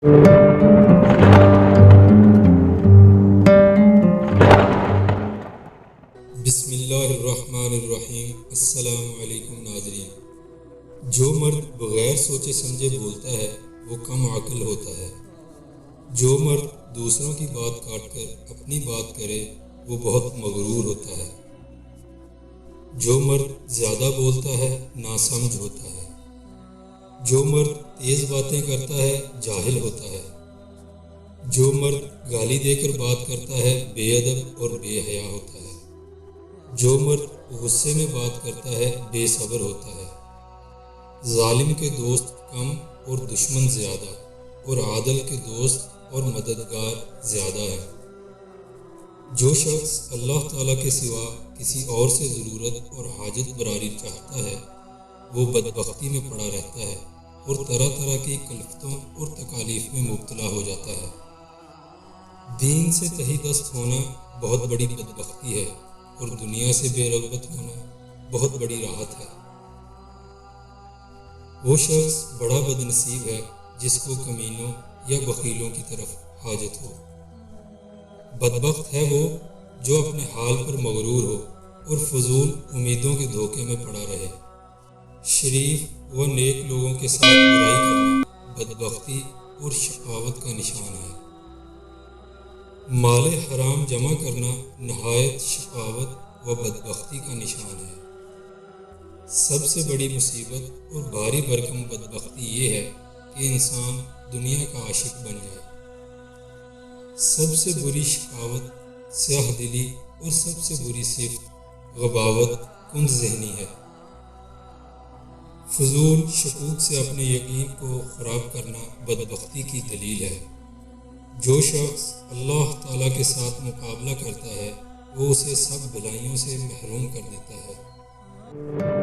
بسم اللہ الرحمن الرحیم۔ السلام علیکم ناظرین۔ جو مرد بغیر سوچے سمجھے بولتا ہے وہ کم عقل ہوتا ہے۔ جو مرد دوسروں کی بات کاٹ کر اپنی بات کرے وہ بہت مغرور ہوتا ہے۔ جو مرد زیادہ بولتا ہے ناسمجھ ہوتا ہے۔ جو مرد تیز باتیں کرتا ہے جاہل ہوتا ہے۔ جو مرد گالی دے کر بات کرتا ہے بے ادب اور بے حیا ہوتا ہے۔ جو مرد غصے میں بات کرتا ہے بے صبر ہوتا ہے۔ ظالم کے دوست کم اور دشمن زیادہ، اور عادل کے دوست اور مددگار زیادہ ہیں۔ جو شخص اللہ تعالیٰ کے سوا کسی اور سے ضرورت اور حاجت براری چاہتا ہے وہ بدبختی میں پڑا رہتا ہے اور طرح طرح کی کلفتوں اور تکالیف میں مبتلا ہو جاتا ہے۔ دین سے تہی دست ہونا بہت بڑی بدبختی ہے اور دنیا سے بے رغبت ہونا بہت بڑی راحت ہے۔ وہ شخص بڑا بد نصیب ہے جس کو کمینوں یا بخیلوں کی طرف حاجت ہو۔ بدبخت ہے وہ جو اپنے حال پر مغرور ہو اور فضول امیدوں کے دھوکے میں پڑا رہے۔ شریف و نیک لوگوں کے ساتھ برائی کرنا بدبختی اور شقاوت کا نشان ہے۔ مال حرام جمع کرنا نہایت شقاوت و بدبختی کا نشان ہے۔ سب سے بڑی مصیبت اور بھاری بھرکم بدبختی یہ ہے کہ انسان دنیا کا عاشق بن جائے۔ سب سے بری شقاوت سیاہ دلی اور سب سے بری صفت غباوت کند ذہنی ہے۔ فضول شکوک سے اپنے یقین کو خراب کرنا بدبختی کی دلیل ہے۔ جو شخص اللہ تعالیٰ کے ساتھ مقابلہ کرتا ہے وہ اسے سب بھلائیوں سے محروم کر دیتا ہے۔